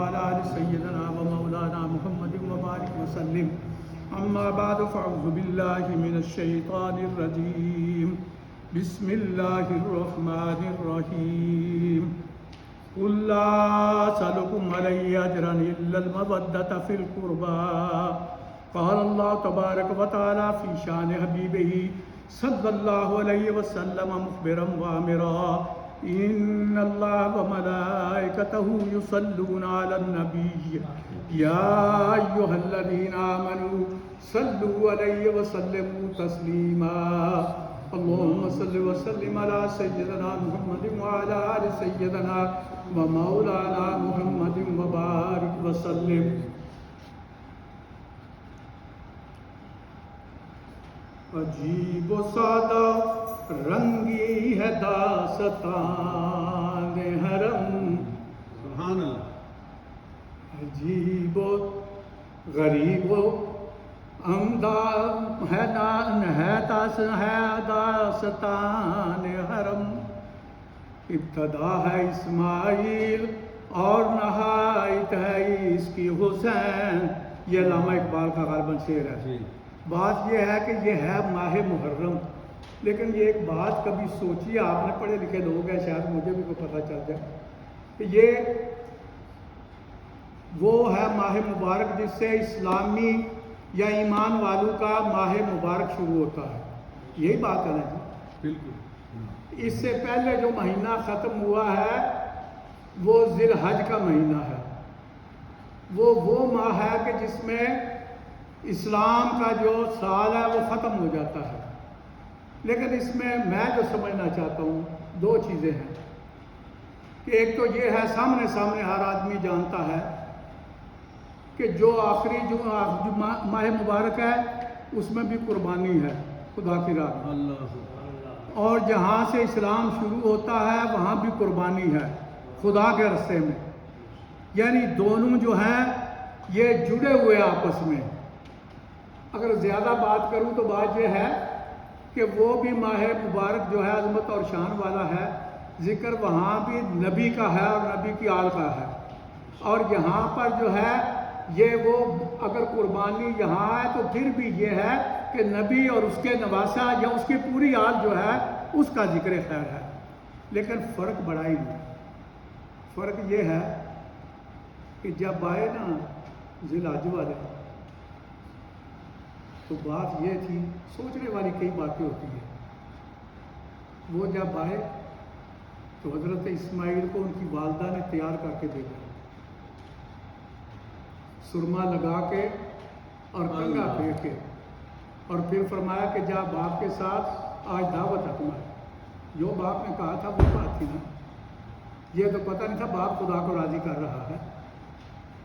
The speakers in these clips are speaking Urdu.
وعلى آل سيدنا ومولانا محمد وبارك وسلم. أما بعد فأعوذ بالله من الشيطان الرجيم. بسم الله الرحمن الرحيم. قل لا أسألكم عليه أجرا إلا المودة في القربى. قال الله تبارك وتعالى في شان حبيبه صلى الله عليه وسلم مخبرا وآمرا: إن الله وملائكته يصلون على النبي يا أيها الذين آمنوا صلوا عليه وسلموا تسليما. اللهم صل وسلم على سيدنا محمد وعلى آل سيدنا ومولانا محمد وبارك وسلم. عجیب و سادہ رنگی ہے داستان حرم. سبحان اللہ. عجیب و غریب و ہے داستان حرم. ابتدا ہے اسماعیل اور نہایت ہے اس کی حسین. یہ علامہ اقبال کا غالباً شعر ہے. بات یہ ہے کہ یہ ہے ماہ محرم، لیکن یہ ایک بات کبھی سوچیے، آپ نے پڑھے لکھے لوگ ہیں، شاید مجھے بھی کوئی پتہ چل جائے کہ یہ وہ ہے ماہ مبارک جس سے اسلامی یا ایمان والوں کا ماہ مبارک شروع ہوتا ہے. یہی بات ہے نا جی. بالکل. اس سے پہلے جو مہینہ ختم ہوا ہے وہ ذی الحج کا مہینہ ہے. وہ ماہ ہے کہ جس میں اسلام کا جو سال ہے وہ ختم ہو جاتا ہے. لیکن اس میں جو سمجھنا چاہتا ہوں دو چیزیں ہیں کہ ایک تو یہ ہے سامنے ہر آدمی جانتا ہے کہ جو آخری جو ماہ مبارک ہے اس میں بھی قربانی ہے خدا کی راہ. اور جہاں سے اسلام شروع ہوتا ہے وہاں بھی قربانی ہے خدا کے راستے میں. یعنی دونوں جو ہیں یہ جڑے ہوئے آپس میں. اگر زیادہ بات کروں تو بات یہ ہے کہ وہ بھی ماہ مبارک جو ہے عظمت اور شان والا ہے. ذکر وہاں بھی نبی کا ہے اور نبی کی آل کا ہے. اور یہاں پر جو ہے یہ وہ اگر قربانی یہاں ہے تو پھر بھی یہ ہے کہ نبی اور اس کے نواسہ یا اس کی پوری آل جو ہے اس کا ذکر خیر ہے. لیکن فرق بڑا ہی نہیں. فرق یہ ہے کہ جب آئے نا ذی الحج والے تو بات یہ تھی، سوچنے والی کئی باتیں ہوتی ہیں. وہ جب آئے تو حضرت اسماعیل کو ان کی والدہ نے تیار کر کے بھیجا، سرما لگا کے اور کنگا پھیر کے، اور پھر فرمایا کہ جا باپ کے ساتھ آج دعوت ہے تمہاری. جو باپ نے کہا تھا وہ بات تھی نا. یہ تو پتہ نہیں تھا باپ خدا کو راضی کر رہا ہے.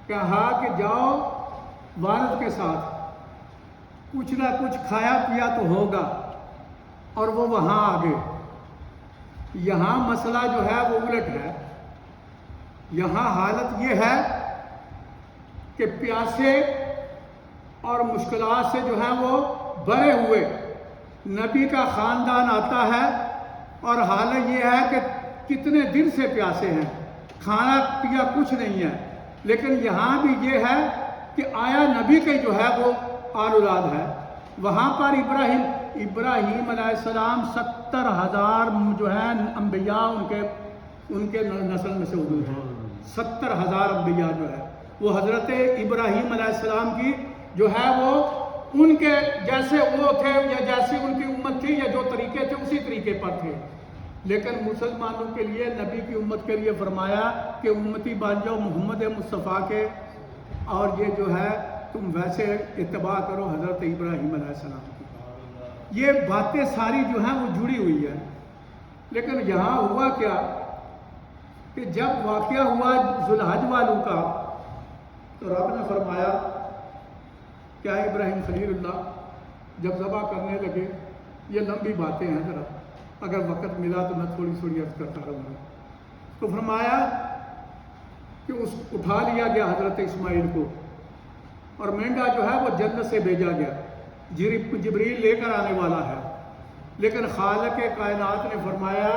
کہا کہ جاؤ والد کے ساتھ، کچھ نہ کچھ کھایا پیا تو ہوگا. اور وہ وہاں آگے. یہاں مسئلہ جو ہے وہ الٹ ہے. یہاں حالت یہ ہے کہ پیاسے اور مشکلات سے جو ہے وہ بھرے ہوئے نبی کا خاندان آتا ہے، اور حالت یہ ہے کہ کتنے دن سے پیاسے ہیں، کھانا پیا کچھ نہیں ہے. لیکن یہاں بھی یہ ہے کہ آیا نبی کے جو ہے وہ آل اولاد ہے. وہاں پر ابراہیم علیہ السلام 70,000 جو ہے انبیاء ان کے نسل میں سے ہوئے ہیں. 70,000 انبیاء جو ہے وہ حضرت ابراہیم علیہ السلام کی جو ہے وہ ان کے جیسے وہ تھے یا جیسی ان کی امت تھی یا جو طریقے تھے اسی طریقے پر تھے. لیکن مسلمانوں کے لیے نبی کی امت کے لیے فرمایا کہ امتی بن جاؤ محمد مصطفیٰ کے، اور یہ جو ہے تم ویسے اتباع کرو حضرت ابراہیم علیہ السلام کی. یہ باتیں ساری جو ہیں وہ جڑی ہوئی ہیں. لیکن یہاں ہوا کیا کہ جب واقعہ ہوا ذی الحج والوں کا تو رب نے فرمایا کیا ابراہیم خلیل اللہ جب ذبح کرنے لگے، یہ لمبی باتیں ہیں، ذرا اگر وقت ملا تو میں تھوڑی عرض کرتا رہوں گا. تو فرمایا کہ اٹھا لیا گیا حضرت اسماعیل کو، اور مینڈا جو ہے وہ جنت سے بھیجا گیا. جبریل لے کر آنے والا ہے. لیکن خالق کائنات نے فرمایا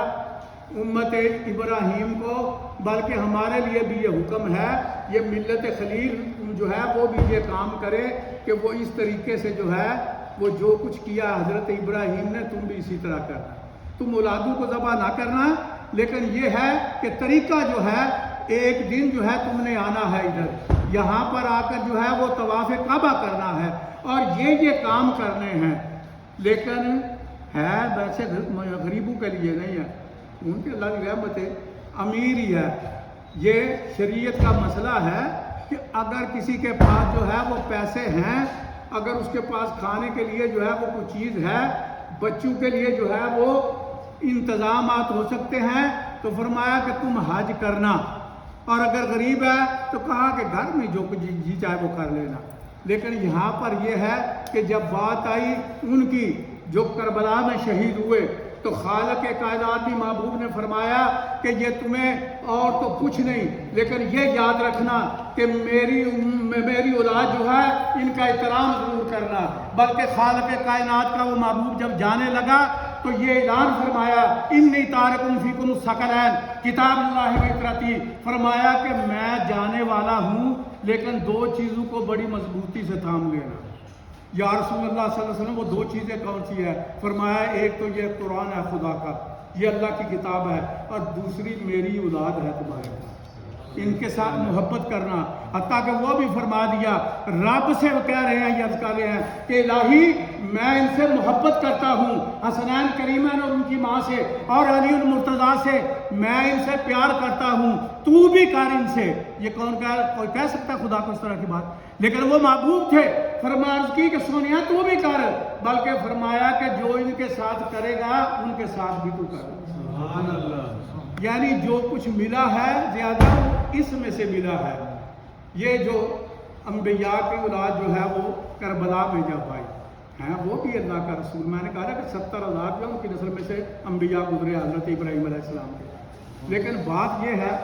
امت ابراہیم کو، بلکہ ہمارے لیے بھی یہ حکم ہے، یہ ملت خلیل جو ہے وہ بھی یہ کام کرے کہ وہ اس طریقے سے جو ہے وہ جو کچھ کیا حضرت ابراہیم نے تم بھی اسی طرح کرنا۔ تم اولادوں کو ذبح نہ کرنا، لیکن یہ ہے کہ طریقہ جو ہے ایک دن جو ہے تم نے آنا ہے ادھر، یہاں پر آ کر جو ہے وہ طواف کعبہ کرنا ہے اور یہ کام کرنے ہیں۔ لیکن ہے ویسے غریبوں کے لیے نہیں ہے، ان کے اللہ کی رحمت ہے، امیر ہی ہے۔ یہ شریعت کا مسئلہ ہے کہ اگر کسی کے پاس جو ہے وہ پیسے ہیں، اگر اس کے پاس کھانے کے لیے جو ہے وہ کوئی چیز ہے، بچوں کے لیے جو ہے وہ انتظامات ہو سکتے ہیں، تو فرمایا کہ تم حج کرنا، اور اگر غریب ہے تو کہا کہ گھر میں جو کچھ جی چاہے وہ کر لینا۔ لیکن یہاں پر یہ ہے کہ جب بات آئی ان کی جو کربلا میں شہید ہوئے، تو خالق کائنات بھی محبوب نے فرمایا کہ یہ تمہیں اور تو کچھ نہیں، لیکن یہ یاد رکھنا کہ میری اولاد جو ہے ان کا احترام ضرور کرنا۔ بلکہ خالق کائنات کا وہ محبوب جب جانے لگا تو یہ اعلان فرمایا، انی تارکم فیکم الثقلین کتاب اللہ و اطرتی، فرمایا کہ میں جانے والا ہوں، لیکن دو چیزوں کو بڑی مضبوطی سے تھام لینا۔ یا رسول اللہ صلی اللہ علیہ وسلم وہ دو چیزیں کون سی ہے؟ فرمایا ایک تو یہ قرآن ہے خدا کا، یہ اللہ کی کتاب ہے، اور دوسری میری اولاد ہے تمہارے پاس، ان کے ساتھ محبت کرنا۔ حتیٰ کہ وہ بھی فرما دیا، رب سے وہ کہہ رہے ہیں، یہ عرض کر رہے ہیں کہ الہی میں ان سے محبت کرتا ہوں، حسنین کریمین اور ان کی ماں سے اور علی المرتضیٰ سے میں ان سے پیار کرتا ہوں، تو بھی کر ان سے۔ یہ کوئی کہہ سکتا خدا کو اس طرح کی بات؟ لیکن وہ محبوب تھے، فرمایا کی کہ سونیا تو بھی کر، بلکہ فرمایا کہ جو ان کے ساتھ کرے گا ان کے ساتھ بھی تو کر۔ سبحان اللہ۔ یعنی جو کچھ ملا ہے زیادہ اس میں سے ملا ہے۔ یہ جو انبیاء کی اولاد جو ہے وہ کربلا میں جب آئی ہیں، وہ بھی اللہ کا رسول، میں نے کہا کہ 70,000 جو ان کی نسل میں سے انبیاء گزرے حضرت ابراہیم علیہ السلام کے۔ لیکن بات یہ ہے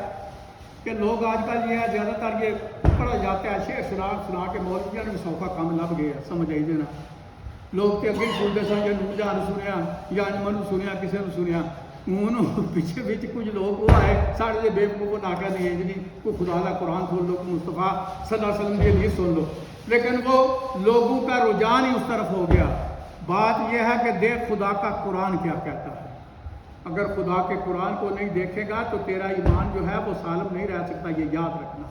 کہ لوگ آج کل یہ ہے زیادہ تر یہ پڑھا جاتا ہے شعر سنا کے مولویاں نے سوکھا کام لب گیا، سمجھ آئی دینا لوگ تے اگے سنتے سن، یا نور جہاں سنیا یا انجمن سنیا کسی نے سنیا، انہوں پیچھے کچھ لوگ وہ آئے سارے دے بیوقوف کو ناکا دیے جی کوئی خدا کا قرآن کھول لو، مصطفیٰ صلی اللہ علیہ وسلم کے لیے سن لو، لیکن وہ لوگوں کا رجحان ہی اس طرف ہو گیا۔ بات یہ ہے کہ دیکھ خدا کا قرآن کیا کہتا ہے، اگر خدا کے قرآن کو نہیں دیکھے گا تو تیرا ایمان جو ہے وہ سالم نہیں رہ سکتا، یہ یاد رکھنا۔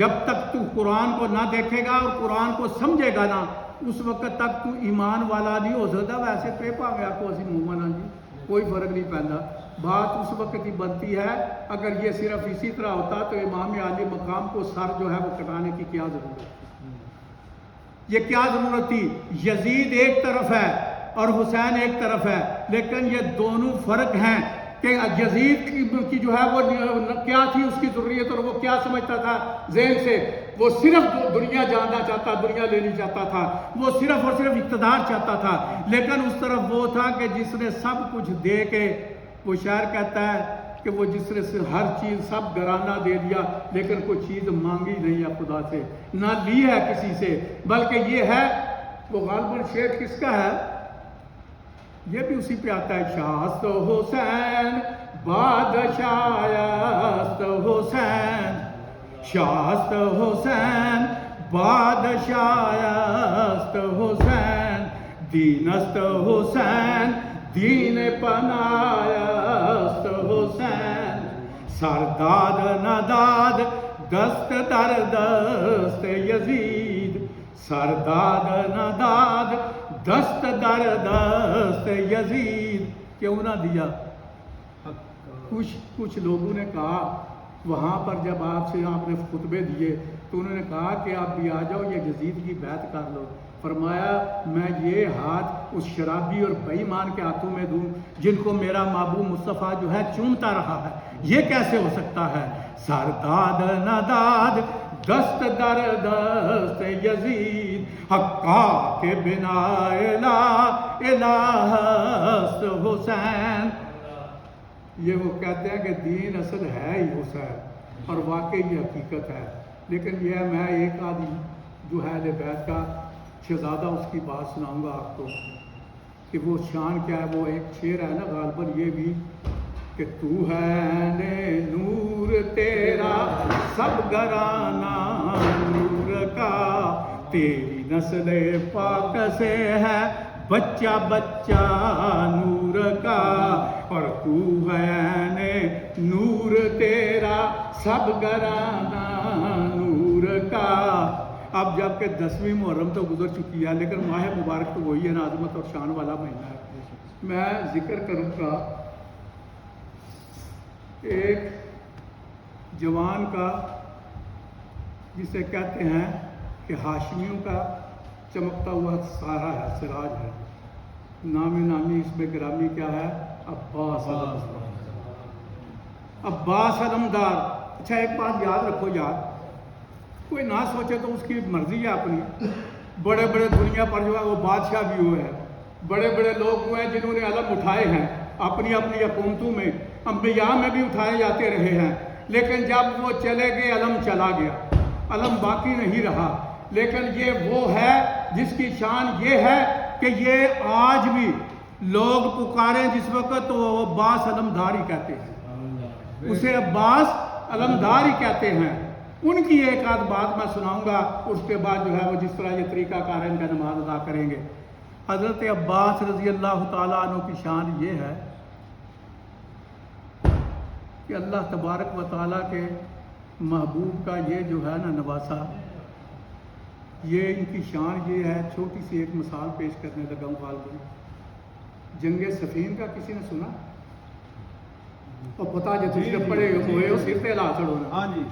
جب تک تو قرآن کو نہ دیکھے گا اور قرآن کو سمجھے گا نا، اس وقت تک تو ایمان والا نہیں ہو سکتا۔ ویسے پیپا گیا کو اسی مومن ہاں جی، کوئی فرق نہیں پہنتا، بات اس وقت ہی بنتی ہے۔ اگر یہ صرف اسی طرح ہوتا تو امام عالی مقام کو سر جو ہے وہ کٹانے کی کیا ضرورت تھی؟ یہ کیا ضرورت تھی؟ یزید ایک طرف ہے اور حسین ایک طرف ہے، لیکن یہ دونوں فرق ہیں کہ یزید کی جو ہے وہ کیا تھی اس کی ضروریت، اور وہ کیا سمجھتا تھا ذہن سے، وہ صرف دنیا جاننا چاہتا، دنیا لینی چاہتا تھا، وہ صرف اور صرف اقتدار چاہتا تھا۔ لیکن اس طرف وہ تھا کہ جس نے سب کچھ دے کے، وہ شاعر کہتا ہے کہ وہ جس نے ہر چیز سب گرانہ دے دیا لیکن کوئی چیز مانگی نہیں ہے خدا سے، نہ لی ہے کسی سے، بلکہ یہ ہے وہ غالباً شعر کس کا ہے، یہ بھی اسی پہ آتا ہے، شاست حسین بادشاہست حسین، شاست حسین بادشاہست حسین، دینست حسین دین پناہست حسین، سرداد نداد دست در دست یزید، سرداد نداد دست در دست یزید، کیوں نہ دیا؟ کچھ لوگوں نے کہا وہاں پر جب آپ نے خطبے دیے تو انہوں نے کہا کہ آپ بھی آ جاؤ، یہ یزید کی بیعت کر لو۔ فرمایا میں یہ ہاتھ اس شرابی اور بے ایمان کے ہاتھوں میں دوں جن کو میرا محبوب مصطفیٰ جو ہے چومتا رہا ہے، یہ کیسے ہو سکتا ہے؟ سرداد نداد دست در دست یزید، حقا کے بنا الہ است حسین۔ یہ وہ کہتے ہیں کہ دین اصل ہے ہی حسین، اور واقعی یہ حقیقت ہے۔ لیکن یہ میں ایک آدمی جو ہے اہل بیت کا شہزادہ، اس کی بات سناؤں گا آپ کو کہ وہ شان کیا ہے۔ وہ ایک شعر ہے نا غالباً یہ بھی کہ تو ہے نے نور تیرا سب گھرانہ نور کا، تیری نسل پاک سے ہے بچہ بچہ نور کا، اور تو ہے نے نور تیرا سب گھرانہ نور کا۔ اب جب کہ 10ویں محرم تو گزر چکی ہے، لیکن ماہ مبارک تو وہی ہے نا، عظمت اور شان والا مہینہ ہے۔ میں ذکر کروں گا ایک جوان کا، جسے کہتے ہیں کہ ہاشمیوں کا چمکتا ہوا سارا ہے، سراج ہے۔ نامی اس میں گرامی کیا ہے؟ عباس علمدار۔ عباس علمدار۔ اچھا ایک بات یاد رکھو یار، کوئی نہ سوچے تو اس کی مرضی ہے اپنی۔ بڑے بڑے دنیا پر جو ہے وہ بادشاہ بھی ہوئے ہیں، بڑے بڑے لوگ ہوئے ہیں جنہوں نے علم اٹھائے ہیں اپنی اپنی حکومتوں میں، انبیاء میں بھی اٹھائے جاتے رہے ہیں، لیکن جب وہ چلے گئے علم چلا گیا، علم باقی نہیں رہا۔ لیکن یہ وہ ہے جس کی شان یہ ہے کہ یہ آج بھی لوگ پکاریں جس وقت تو وہ عباس علمدار ہی کہتے ہیں، اسے عباس علمدار ہی کہتے ہیں۔ ان کی ایک آدھ بات میں سناؤں گا، اس کے بعد جو ہے وہ جس طرح یہ طریقہ کار ہے ان کا نماز ادا کریں گے۔ حضرت عباس رضی اللہ تعالیٰ عنہ کی شان یہ ہے کہ اللہ تبارک و تعالیٰ کے محبوب کا یہ جو ہے نا نواسا، یہ ان کی شان یہ ہے۔ چھوٹی سی ایک مثال پیش کرنے لگا ہوں فالتو۔ جنگ صفین کا کسی نے سنا؟ اور پتا جو تجھے پڑے ہوئے ہو سر پہ لا چڑھو نا۔ ہاں جی،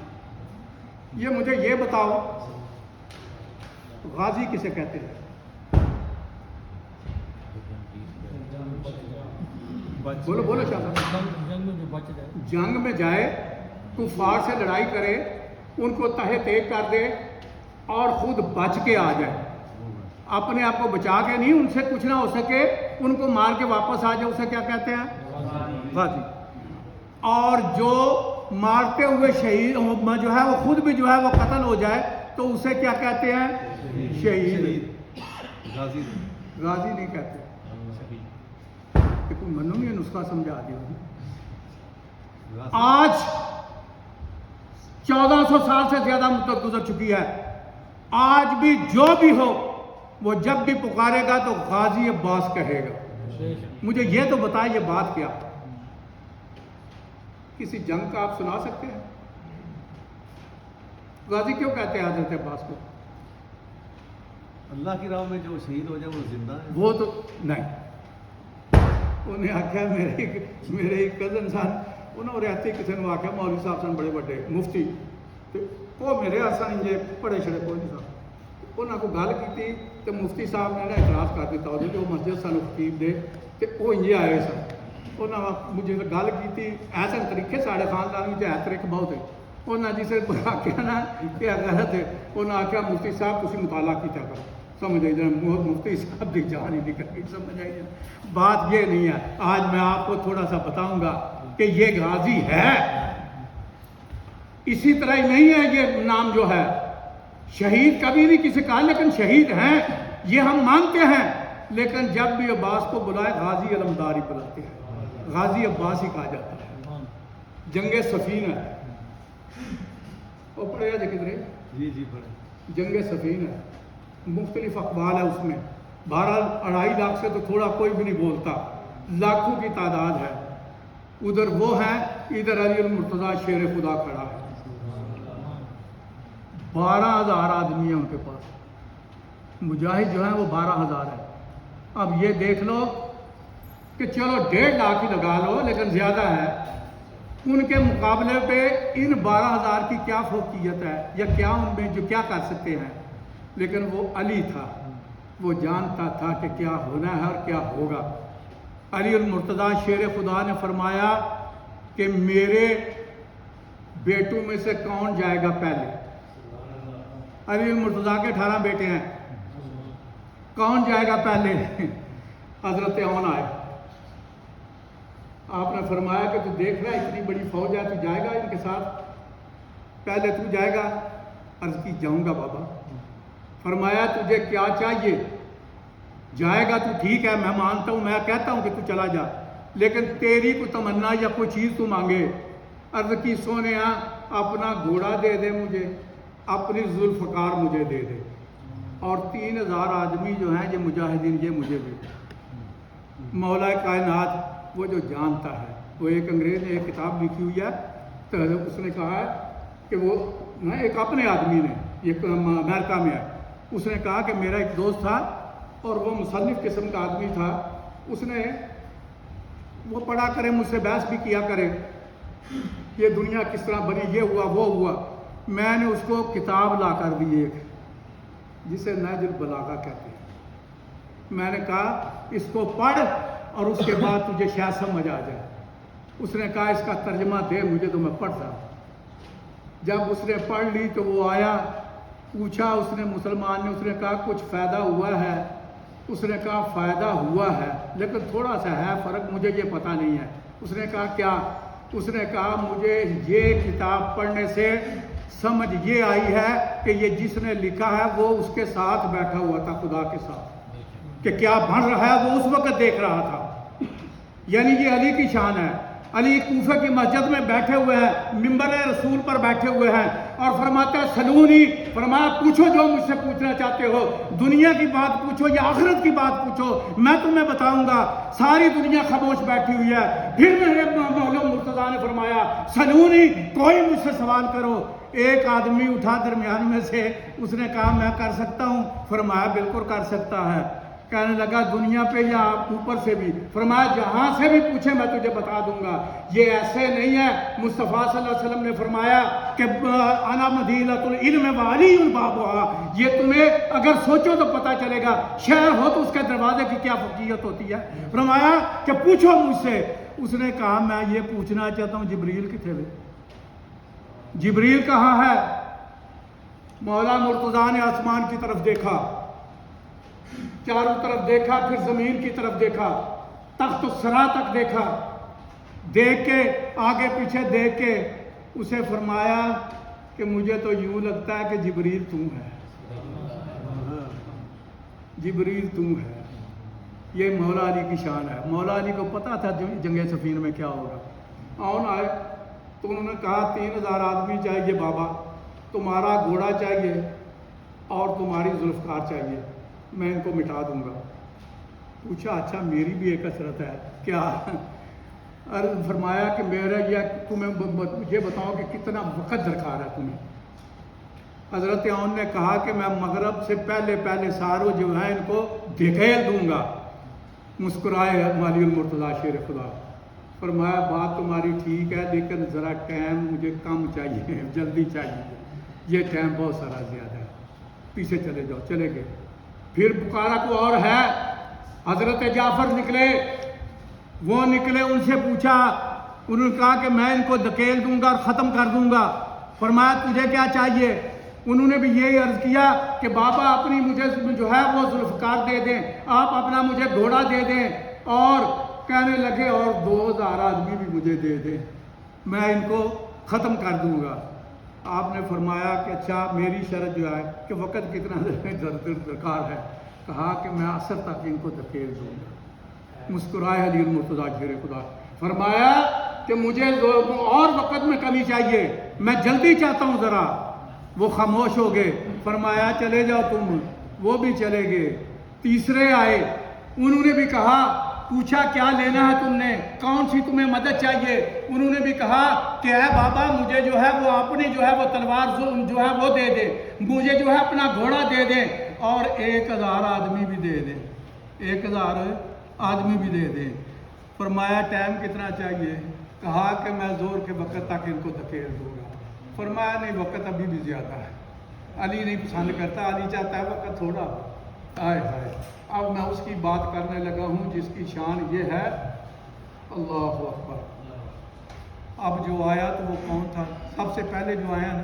یہ مجھے یہ بتاؤ غازی کسے کہتے ہیں؟ بولو بولو شاہ صاحب۔ جنگ میں جائے، کفار سے لڑائی کرے، ان کو تہے تیگ کر دے اور خود بچ کے آ جائے، اپنے آپ کو بچا کے نہیں، ان سے کچھ نہ ہو سکے، ان کو مار کے واپس آ جائے، اسے کیا کہتے ہیں؟ غازی۔ اور جو مارتے ہوئے شہید جو ہے وہ خود بھی جو ہے وہ قتل ہو جائے تو اسے کیا کہتے ہیں؟ شہید۔ غازی نہیں کہتے۔ کوئی منو نہیں نسخہ سمجھا دیا۔ آج 1400 سال سے زیادہ مدت گزر چکی ہے، آج بھی جو بھی ہو وہ جب بھی پکارے گا تو غازی عباس کہے گا۔ مجھے یہ تو بتائے یہ بات کیا؟ کسی جنگ کا آپ سنا سکتے ہیں؟ غازی کیوں کہتے ہیں حضرت عباس کو؟ اللہ کی راہ میں جو شہید ہو جائے وہ زندہ ہے۔ وہ تو نہیں، انہیں آخیا میرے ایک کزن سن، انہوں رہتے کسی نے آخیا مولوی صاحب سن بڑے بڑے مفتی، وہ میرے آسان انجے پڑے چھڑے کوئی نہیں صاحب، انہوں کو گل کی تو مفتی صاحب نے اعتراض کر دیتا ہوتے جو مسجد سن خطیب دے تو وہ انجے آئے سن، انہوں مجھے گل کی ایسے طریقے سارے خاندان میں ایترک بہت ہے، انہوں جسے آخیا نا کہ غلط ہے، انہوں نے آخیا مفتی صاحب تسی مطالعہ کیا کرو، سمجھ آئی جانا مفتی صاحب کی جان ہی نکل گئی، سمجھ آئی جانا۔ بات یہ نہیں ہے، آج میں آپ کو تھوڑا سا بتاؤں گا کہ یہ غازی ہے، اسی طرح ہی نہیں ہے یہ نام جو ہے، شہید کبھی نہیں کسی کہا، لیکن شہید ہیں یہ ہم مانتے ہیں، لیکن جب بھی عباس کو بلائے غازی علمدار ہی بلاتے ہیں، غازی عباس ہی کہا جاتا ہے۔ جنگ صفین ہے، وہ پڑھے گا کدھر؟ جی پڑھے۔ جنگ صفین ہے، مختلف اقوال ہے اس میں، 2.5 لاکھ سے تو تھوڑا کوئی بھی نہیں بولتا، لاکھوں کی تعداد ہے، ادھر وہ ہیں، ادھر علی المرتضیٰ شیر خدا کھڑا ہے، 12,000 آدمی ہیں ان کے پاس، مجاہد جو ہیں وہ 12,000 ہیں۔ اب یہ دیکھ لو کہ چلو 1.5 لاکھ ہی لگا لو لیکن زیادہ ہے، ان کے مقابلے پہ ان 12,000 کی کیا فوقیت ہے یا کیا ان میں جو کیا کر سکتے ہیں، لیکن وہ علی تھا، وہ جانتا تھا کہ کیا ہونا ہے اور کیا ہوگا۔ علی المرتضیٰ شیر خدا نے فرمایا کہ میرے بیٹوں میں سے کون جائے گا پہلے؟ علی المرتضیٰ کے 18 بیٹے ہیں، کون جائے گا پہلے؟ حضرت عون آئے، آپ نے فرمایا کہ تو دیکھ رہا ہے اتنی بڑی فوج ہے، تو جائے گا ان کے ساتھ؟ پہلے تو جائے گا؟ عرض کی جاؤں گا بابا۔ فرمایا تجھے کیا چاہیے؟ جائے گا تو ٹھیک ہے، میں مانتا ہوں، میں کہتا ہوں کہ تو چلا جا، لیکن تیری کوئی تمنا یا کوئی چیز تو مانگے. عرض کی سونیا اپنا گھوڑا دے دے مجھے, اپنی ذوالفقار مجھے دے دے, اور 3000 آدمی جو ہیں یہ مجاہدین یہ مجھے دے دے. مولا کائنات وہ جو جانتا ہے, وہ ایک انگریز نے ایک کتاب لکھی ہوئی ہے, تو اس نے کہا ہے کہ وہ ایک اپنے آدمی نے, یہ امریکہ میں ہے, اس نے کہا کہ میرا ایک دوست تھا اور وہ مصنف قسم کا آدمی تھا, اس نے وہ پڑھا کرے مجھ سے بحث بھی کیا کرے یہ دنیا کس طرح بنی, یہ ہوا وہ ہوا. میں نے اس کو کتاب لا کر دی ایک, جسے نہج البلاغہ کہتے ہیں. میں نے کہا اس کو پڑھ اور اس کے بعد تجھے شاید سمجھ آ جائے. اس نے کہا اس کا ترجمہ دے مجھے تو میں پڑھتا. جب اس نے پڑھ لی تو وہ آیا, پوچھا اس نے مسلمان نے, اس نے کہا کچھ فائدہ ہوا ہے؟ اس نے کہا فائدہ ہوا ہے لیکن تھوڑا سا ہے فرق, مجھے یہ پتہ نہیں ہے. اس نے کہا کیا؟ اس نے کہا مجھے یہ کتاب پڑھنے سے سمجھ یہ آئی ہے کہ یہ جس نے لکھا ہے وہ اس کے ساتھ بیٹھا ہوا تھا, خدا کے ساتھ, کہ کیا بن رہا ہے وہ اس وقت دیکھ رہا تھا. یعنی یہ علی کی شان ہے. علی کوفہ کی مسجد میں بیٹھے ہوئے ہیں, منبر رسول پر بیٹھے ہوئے ہیں, اور فرماتا ہے سلونی, فرمایا پوچھو جو مجھ سے پوچھنا چاہتے ہو, دنیا کی بات پوچھو یا آخرت کی بات پوچھو, میں تمہیں بتاؤں گا. ساری دنیا خاموش بیٹھی ہوئی ہے. پھر میرے مولا مرتضیٰ نے فرمایا سلونی, کوئی مجھ سے سوال کرو. ایک آدمی اٹھا درمیان میں سے, اس نے کہا میں کر سکتا ہوں. فرمایا بالکل کر سکتا ہے. کہنے لگا دنیا پہ یا اوپر سے بھی؟ فرمایا جہاں سے بھی پوچھے میں تجھے بتا دوں گا. یہ ایسے نہیں ہے. مصطفیٰ صلی اللہ علیہ وسلم نے فرمایا کہ انا مدینۃ العلم وعلی بابھا, یہ تمہیں اگر سوچو تو پتہ چلے گا, شہر ہو تو اس کے دروازے کی کیا فقیت ہوتی ہے. فرمایا کہ پوچھو مجھ سے. اس نے کہا میں یہ پوچھنا چاہتا ہوں جبریل کتنے ہوئے, جبریل کہاں ہے؟ مولا مرتضیٰ نے آسمان کی طرف دیکھا, چاروں طرف دیکھا, پھر زمین کی طرف دیکھا, تخت الثری تک دیکھا, دیکھ کے آگے پیچھے دیکھ کے اسے فرمایا کہ مجھے تو یوں لگتا ہے کہ جبریل تم ہے, جبریل تم ہے. یہ مولا علی کی شان ہے. مولا علی کو پتا تھا جنگ صفین میں کیا ہوگا. آؤ آئے تو انہوں نے کہا 3000 آدمی چاہیے بابا, تمہارا گھوڑا چاہیے اور تمہاری ذوالفقار چاہیے, میں ان کو مٹا دوں گا. پوچھا اچھا میری بھی ایک حسرت ہے کیا؟ عرض فرمایا کہ میرا یہ تمہیں یہ بتاؤ کہ کتنا وقت درکار ہے تمہیں. حضرت عون نے کہا کہ میں مغرب سے پہلے پہلے ساروں جو ہیں ان کو دھکیل دوں گا. مسکرائے والی المرتضیٰ شیر خدا. فرمایا بات تمہاری ٹھیک ہے لیکن ذرا ٹائم مجھے کم چاہیے, جلدی چاہیے, یہ ٹائم بہت سارا زیادہ ہے, پیچھے چلے جاؤ. چلے گئے. پھر پکارا کو اور ہے. حضرت جعفر نکلے, وہ نکلے, ان سے پوچھا, انہوں نے کہا کہ میں ان کو دھکیل دوں گا اور ختم کر دوں گا. فرمایا تجھے کیا چاہیے؟ انہوں نے بھی یہی عرض کیا کہ بابا اپنی مجھے جو ہے وہ ذوالفقار دے دیں, آپ اپنا مجھے گھوڑا دے دیں, اور کہنے لگے اور 2000 آدمی بھی مجھے دے دیں, میں ان کو ختم کر دوں گا. آپ نے فرمایا کہ اچھا میری شرط جو ہے کہ وقت کتنا درکار ہے. کہا کہ میں عصر تک ان کو دھکیل دوں گا. مسکرائے علی المرتضیٰ شیر خدا. فرمایا کہ مجھے اور وقت میں کمی چاہیے, میں جلدی چاہتا ہوں ذرا. وہ خاموش ہو گئے. فرمایا چلے جاؤ تم. وہ بھی چلے گئے. تیسرے آئے, انہوں نے بھی کہا, پوچھا کیا لینا ہے تم نے, کون سی تمہیں مدد چاہیے؟ انہوں نے بھی کہا کہ اے بابا مجھے جو ہے وہ اپنی جو ہے وہ تلوار جو ہے وہ دے دے, مجھے جو ہے اپنا گھوڑا دے دیں, اور 1000 آدمی بھی دے دیں, 1000 آدمی بھی دے دیں. فرمایا ٹائم کتنا چاہیے؟ کہا کہ میں زور کے وقت تک ان کو دھکیل دوں گا. فرمایا نہیں وقت ابھی بھی زیادہ ہے. علی نہیں پسند کرتا, علی چاہتا ہے وقت تھوڑا. ہائے ہائے, اب میں اس کی بات کرنے لگا ہوں جس کی شان یہ ہے. اللہ اکبر. اب جو آیا تو وہ کون تھا؟ سب سے پہلے جو آیا نا,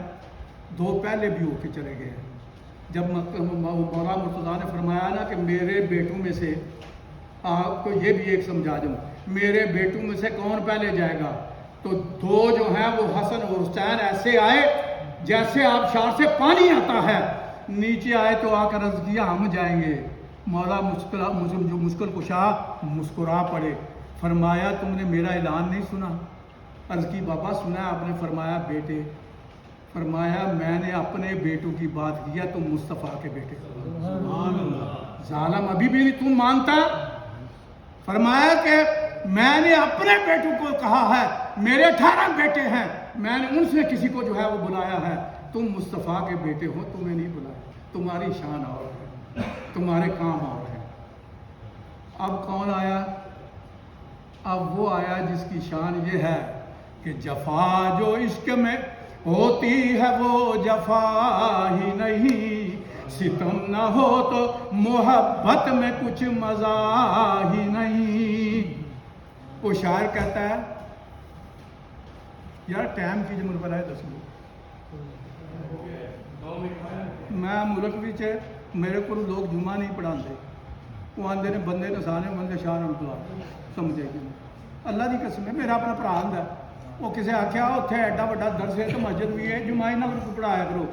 2 پہلے بھی ہو کے چلے گئے. جب مولا مرتضیٰ نے فرمایا نا کہ میرے بیٹوں میں سے, آپ کو یہ بھی ایک سمجھا دوں, میرے بیٹوں میں سے کون پہلے جائے گا, تو 2 جو ہیں وہ حسن اور حسین ایسے آئے جیسے آبشار سے پانی آتا ہے. نیچے آئے تو آ کر عرض کیا ہم جائیں گے. مولا جو مشکل کشا مسکرا پڑے. فرمایا تم نے میرا اعلان نہیں سنا؟ عرض کی بابا سنا ہے۔ آپ نے فرمایا بیٹے؟ فرمایا میں نے اپنے بیٹوں کی بات کیا، تم مصطفیٰ کے بیٹے ظالم ابھی بھی نہیں تم مانتا؟ فرمایا کہ میں نے اپنے بیٹوں کو کہا ہے، میرے 18 بیٹے ہیں، میں نے ان سے کسی کو جو ہے وہ بلایا ہے، تم مصطفیٰ کے بیٹے ہو، تمہیں نہیں بلایا، تمہاری شان اور ہے، تمہارے کام اور ہیں۔ اب کون آیا؟ اب وہ آیا جس کی شان یہ ہے کہ جفا جو عشق میں ہوتی ہے وہ جفا ہی نہیں، ستم نہ ہو تو محبت میں کچھ مزہ ہی نہیں۔ وہ شاعر کہتا ہے یار ٹائم کی جمع پر ہے 10 منٹ میں ملک بچ میرے کو لوگ جمعہ نہیں پڑھاتے، وہ آدھے نے بندے نسانے بندے شاہ نہ پڑھا سمجھے گی اللہ کی قسم ہے۔ میرا اپنا بھرا آندا ہے، وہ کسے آخیا اتنے ایڈا وڈا درس ہے تو مسجد بھی ہے، جمعہ نہ پڑھایا کرو۔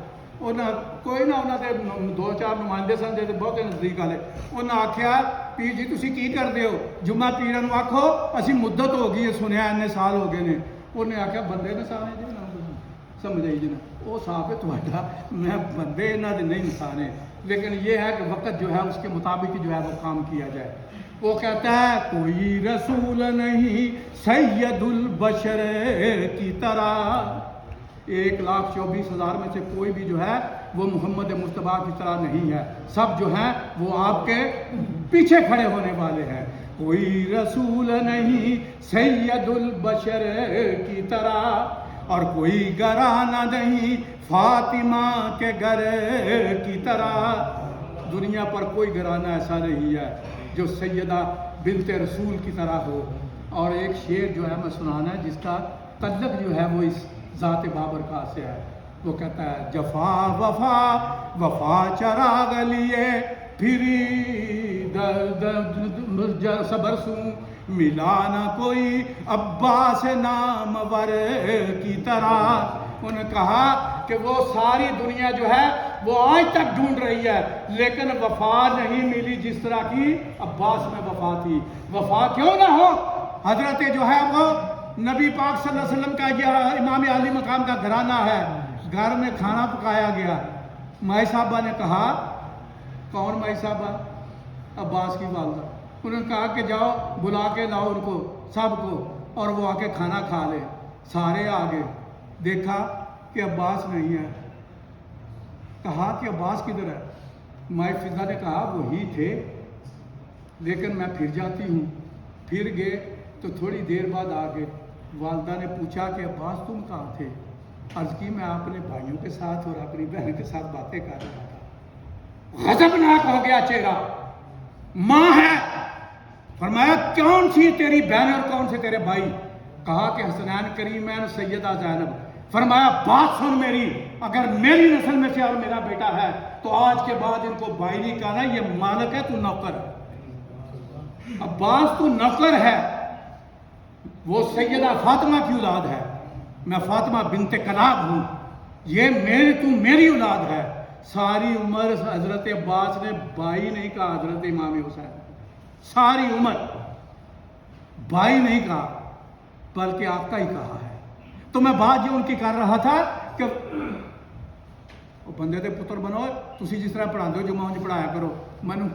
کوئی نہ انہوں نے 2-4 نمائندے سن جیسے بہت نزدیک والے، انہیں آخیا پیر جی تسی کی کرتے ہو؟ جمعہ پیرن آخو اسی مدت ہو گئی ہے، سنیا اتنے سال ہو گئے نے۔ انہیں آخیا بندے نسانے جی نہ سمجھے جی نا، وہ صاف ہے تھوڑا، میں بندے انہوں نے نہیں نسانے، لیکن یہ ہے کہ وقت جو ہے اس کے مطابق جو ہے وہ کام کیا جائے۔ وہ کہتا ہے کوئی رسول نہیں سید البشر کی طرح، 1,24,000 میں سے کوئی بھی جو ہے وہ محمد مصطفیٰ کی طرح نہیں ہے، سب جو ہیں وہ آپ کے پیچھے کھڑے ہونے والے ہیں۔ کوئی رسول نہیں سید البشر کی طرح، اور کوئی گھرانہ نہیں فاطمہ کے گھر کی طرح، دنیا پر کوئی گھرانہ ایسا نہیں ہے جو سیدہ بنت رسول کی طرح ہو۔ اور ایک شعر جو ہے میں سنانا ہے جس کا تعلق جو ہے وہ اس ذات بابرکات سے ہے۔ وہ کہتا ہے جفا وفا وفا چراغ لیے پھری صبر سوں، ملا نہ کوئی عباس نامور کی طرح۔ انہوں نے کہا کہ وہ ساری دنیا جو ہے وہ آج تک ڈھونڈ رہی ہے، لیکن وفا نہیں ملی جس طرح کی عباس میں وفا تھی۔ وفا کیوں نہ ہو، حضرت جو ہے وہ نبی پاک صلی اللہ علیہ وسلم کا یہ امام عالی مقام کا گھرانہ ہے، گھر میں کھانا پکایا گیا، مائی صاحبہ نے کہا، کون مائی صاحبہ؟ عباس کی والدہ۔ انہوں نے کہا کہ جاؤ بلا کے لاؤ ان کو سب کو، اور وہ آ کے کھانا کھا لے۔ سارے آگے دیکھا کہ عباس نہیں ہے، کہا کہ عباس کدھر ہے؟ مائی فضا نے کہا وہی تھے، لیکن میں پھر جاتی ہوں۔ پھر گئے تو تھوڑی دیر بعد آگے، والدہ نے پوچھا کہ عباس تم کہاں تھے؟ عرض کی میں اپنے بھائیوں کے ساتھ اور اپنی بہن کے ساتھ باتیں کر رہا تھا۔ غضبناک ہو گیا چہرہ، ماں ہے۔ فرمایا کون سی تیری بہن اور کون سے تیرے بھائی؟ کہا کہ حسنین کریمین سیدہ زینب۔ فرمایا بات سن میری، اگر میری نسل میں سے اور میرا بیٹا ہے تو آج کے بعد ان کو بھائی نہیں کہنا، یہ مالک ہے، تو نوکر ہے۔ عباس تو نوکر ہے، وہ سیدہ فاطمہ کی اولاد ہے، میں فاطمہ بنت کلاب ہوں، یہ میری اولاد ہے۔ ساری عمر حضرت عباس نے بھائی نہیں کہا حضرت امام حسین، ساری عمر بھائی نہیں کہا بلکہ آقا ہی کہا ہے۔ تو میں بات جو ان کی کر رہا تھا کہ وہ بندے دے پتر بنو، تسی جس طرح پڑھا دو جمعہ انج پڑھایا کرو، منو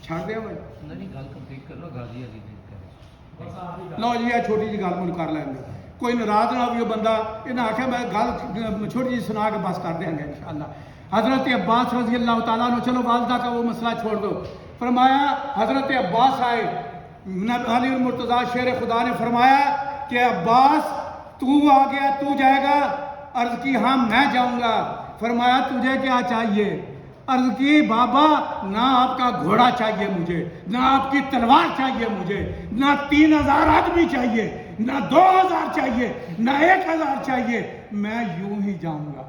چھڑ دے ہوئے نہیں گل کمپلیٹ کر لو، غازی علی نے لو جی یہ چھوٹی جی گل مجھے کر لیں گے، کوئی ناراض نہ ہوئی بندہ، انہیں آخیا میں گل چھوٹی جی سنا کے بس کر دیں گے انشاءاللہ۔ حضرت عباس رضی اللہ تعالیٰ عنہ، چلو والدہ کا وہ مسئلہ چھوڑ دو، فرمایا حضرت عباس آئے، علی المرتضیٰ شیر خدا نے فرمایا کہ عباس تو آ گیا، تو جائے گا؟ عرض کی ہاں میں جاؤں گا۔ فرمایا تجھے کیا چاہیے؟ عرض کی بابا نہ آپ کا گھوڑا چاہیے مجھے، نہ آپ کی تلوار چاہیے مجھے، نہ 3,000 آدمی چاہیے، نہ 2,000 چاہیے، نہ 1,000 چاہیے، میں یوں ہی جاؤں گا،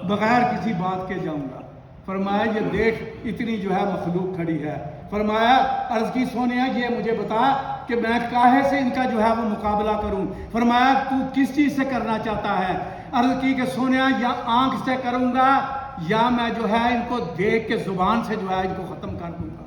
بغیر کسی بات کے جاؤں گا۔ فرمایا یہ دیکھ اتنی جو ہے مخلوق کھڑی ہے۔ فرمایا عرض کی سونیا یہ مجھے بتا کہ میں کاہے سے ان کا جو ہے وہ مقابلہ کروں؟ فرمایا تو کس چیز سے کرنا چاہتا ہے؟ عرض کی کہ سونیا یا آنکھ سے کروں گا یا میں جو ہے ان کو دیکھ کے زبان سے جو ہے ان کو ختم کر دوں گا۔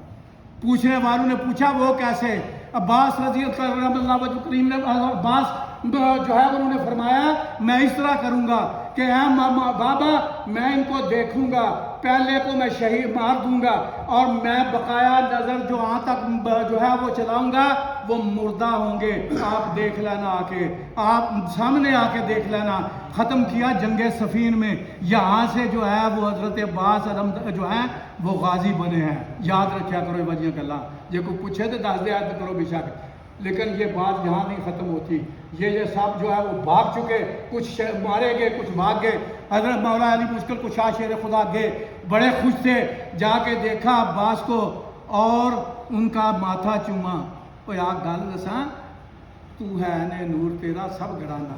پوچھنے والوں نے پوچھا وہ کیسے؟ عباس رضی اللہ عنہ کریم نے عباس جو ہے انہوں نے فرمایا میں اس طرح کروں گا کہ اے ماما بابا میں ان کو دیکھوں گا، پہلے کو میں شہید مار دوں گا اور میں بقایا نظر جو تک جو ہے وہ چلاؤں گا وہ مردہ ہوں گے، آپ دیکھ لینا، آ کے آپ سامنے آ کے دیکھ لینا۔ ختم کیا جنگ صفین میں، یہاں سے جو ہے وہ حضرت عباس جو ہیں وہ غازی بنے ہیں۔ یاد رکھیا کرو یہ وجہ گلا، یہ کوئی پوچھے تو دس دیا تو کرو بے شک، لیکن یہ بات یہاں نہیں ختم ہوتی۔ یہ سب جو ہے وہ بھاگ چکے، کچھ مارے گئے، کچھ بھاگ گئے۔ حضرت مولا علی مشکل کشا شیر خدا گئے، بڑے خوش تھے، جا کے دیکھا عباس کو اور ان کا ماتھا چوما۔ وہ آ گل دساں تو ہے نے نور تیرا سب گڑانا،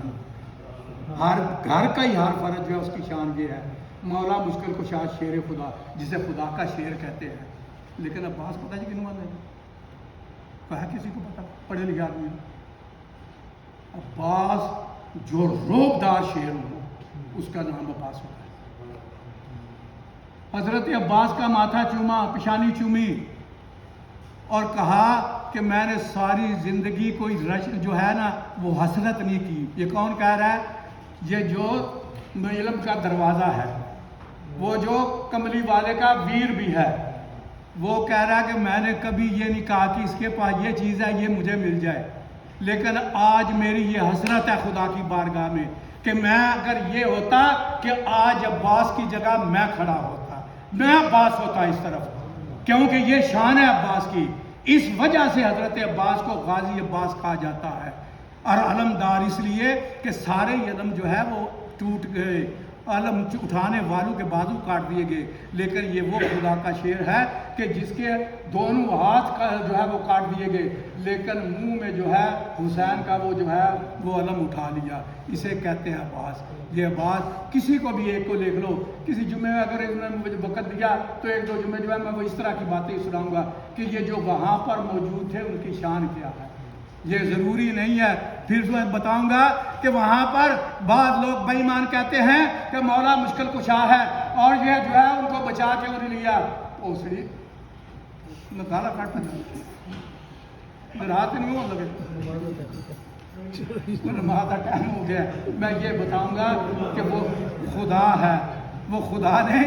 ہر گھر کا ہی ہر فرض جو ہے اس کی شان یہ ہے۔ مولا مشکل کشا شیر خدا جسے خدا کا شیر کہتے ہیں، لیکن عباس پتہ جی کنوں والے کہا کسی کو پتا پڑھے لکھے آدمی عباس جو روب دار شیر ہو اس کا نام عباس ہوتا ہے۔ حضرت عباس کا ماتھا چوما، پیشانی چومی اور کہا کہ میں نے ساری زندگی کوئی جو ہے نا وہ حسرت نہیں کی۔ یہ کون کہہ رہا ہے؟ یہ جو علم کا دروازہ ہے، وہ جو کملی والے کا ویر بھی ہے، وہ کہہ رہا ہے کہ میں نے کبھی یہ نہیں کہا کہ اس کے پاس یہ چیز ہے یہ مجھے مل جائے، لیکن آج میری یہ حسرت ہے خدا کی بارگاہ میں کہ میں اگر یہ ہوتا کہ آج عباس کی جگہ میں کھڑا ہوتا، میں عباس ہوتا اس طرف، کیونکہ یہ شان ہے عباس کی۔ اس وجہ سے حضرت عباس کو غازی عباس کہا جاتا ہے، اور علمدار اس لیے کہ سارے علم جو ہے وہ ٹوٹ گئے، علم اٹھانے والوں کے بازو کاٹ دیے گئے، لیکن یہ وہ خدا کا شیر ہے کہ جس کے دونوں ہاتھ کا جو ہے وہ کاٹ دیے گئے، لیکن منہ میں جو ہے حسین کا وہ جو ہے وہ علم اٹھا لیا۔ اسے کہتے ہیں عباس۔ یہ عباس کسی کو بھی ایک کو دیکھ لو، کسی جمعے میں اگر انہوں نے مجھے وقت دیا تو ایک دو جمعے جو ہے میں وہ اس طرح کی باتیں سناؤں گا کہ یہ جو وہاں پر موجود تھے ان کی شان کیا ہے۔ یہ ضروری نہیں ہے، پھر میں بتاؤں گا کہ وہاں پر بعض لوگ بے ایمان کہتے ہیں کہ مولا مشکل کشا ہے اور یہ جو ہے ان کو بچا کے انہیں لیا۔ اوسری میں گالا کاٹ پہ رات نہیں ہو لگے نماز کا ٹائم ہو گیا۔ میں یہ بتاؤں گا کہ وہ خدا ہے، وہ خدا نے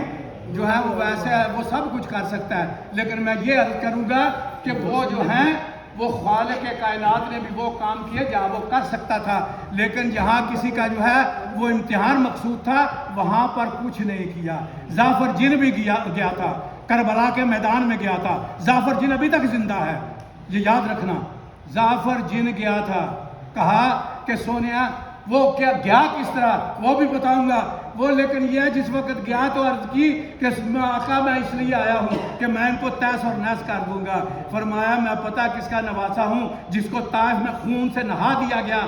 جو ہے وہ ویسے ہے، وہ سب کچھ کر سکتا ہے، لیکن میں یہ عرض کروں گا کہ وہ جو ہیں وہ خالق کائنات نے بھی وہ کام کیے جہاں وہ کر سکتا تھا، لیکن جہاں کسی کا جو ہے وہ امتحان مقصود تھا وہاں پر کچھ نہیں کیا۔ ظافر جن بھی گیا تھا، کربلا کے میدان میں گیا تھا، ظافر جن ابھی تک زندہ ہے، یہ یاد رکھنا۔ ظافر جن گیا تھا، کہا کہ سونیا وہ کیا گیا کس طرح وہ بھی بتاؤں گا، وہ لیکن یہ جس وقت گیا تو عرض کی کہ آقا میں اس لیے آیا ہوں کہ میں ان کو تیس اور نیس کر دوں گا۔ فرمایا میں پتہ کس کا نواسا ہوں، جس کو طائف میں خون سے نہا دیا گیا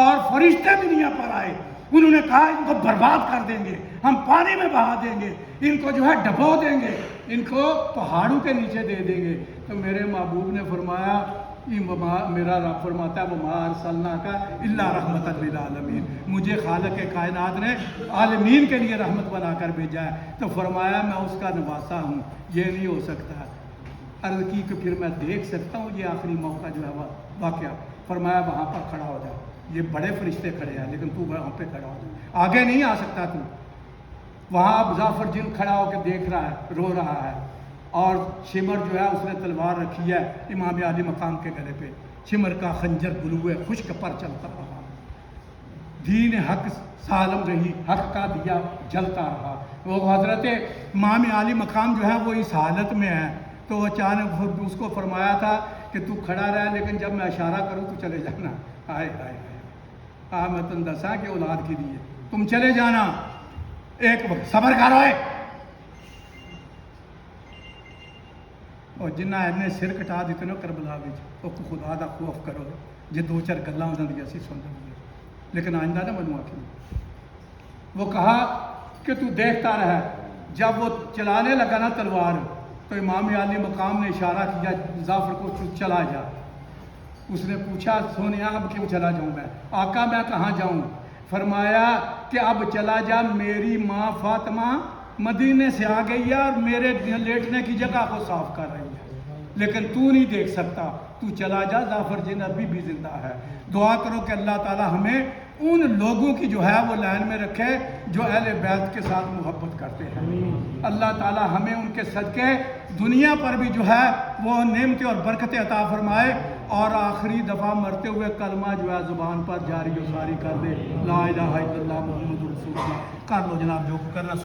اور فرشتے دنیا پر آئے، انہوں نے کہا ان کو برباد کر دیں گے، ہم پانی میں بہا دیں گے، ان کو جو ہے ڈبو دیں گے، ان کو پہاڑوں کے نیچے دے دیں گے۔ تو میرے محبوب نے فرمایا میرا رب فرماتا ہے وَمَا أَرْسَلْنَاكَ إِلَّا رَحْمَةً لِلْعَالَمِينَ، مجھے خالق کائنات نے عالمین کے لیے رحمت بنا کر بھیجا ہے۔ تو فرمایا میں اس کا نواسا ہوں، یہ نہیں ہو سکتا۔ عرض کی کہ پھر میں دیکھ سکتا ہوں یہ آخری موقع جو ہے واقعہ۔ فرمایا وہاں پر کھڑا ہو جا، یہ بڑے فرشتے کھڑے ہیں لیکن تو وہاں پہ کھڑا ہو جا، آگے نہیں آ سکتا تو۔ وہاں اب ظافر جن کھڑا ہو کے دیکھ رہا ہے، رو رہا ہے، اور شمر جو ہے اس نے تلوار رکھی ہے امام علی مقام کے گلے پہ، شمر کا خنجر گلوے خشک پر چلتا رہا، دین حق سالم رہی، حق کا دیا جلتا رہا۔ وہ حضرت امام علی مقام جو ہے وہ اس حالت میں ہے، تو اچانک اس کو فرمایا تھا کہ تو کھڑا رہا، لیکن جب میں اشارہ کروں تو چلے جانا۔ آئے آئے آئے میں تم دسا کہ اولاد کے لیے تم چلے جانا، ایک وقت صبر کرو۔ اور جنہ نے سر کٹا دیتے نا کربلا وہ خدا دا خوف کرو، جی دو چار گلاں ہوندی اسی سن لیں، لیکن آئندہ نہ منو آخری۔ وہ کہا کہ تو دیکھتا رہا۔ جب وہ چلانے لگا نا تلوار تو امام علی مقام نے اشارہ کیا ظافر کو چلا جا۔ اس نے پوچھا سونیا اب کیوں چلا جاؤں میں؟ آقا میں کہاں جاؤں؟ فرمایا کہ اب چلا جا، میری ماں فاطمہ مدینے سے آ گئی ہے اور میرے لیٹنے کی جگہ کو صاف کر رہی ہے، لیکن تو نہیں دیکھ سکتا، تو چلا جا، ظافر جن ابھی بھی زندہ ہے۔ دعا کرو کہ اللہ تعالی ہمیں ان لوگوں کی جو ہے وہ لائن میں رکھے جو اہل بیت کے ساتھ محبت کرتے ہیں۔ اللہ تعالی ہمیں ان کے صدقے دنیا پر بھی جو ہے وہ نعمتیں اور برکتیں عطا فرمائے، اور آخری دفعہ مرتے ہوئے کلمہ جو ہے زبان پر جاری و ساری کر دے، لا الہ الا اللہ محمد رسول اللہ۔ کر لو جناب جو کرنا۔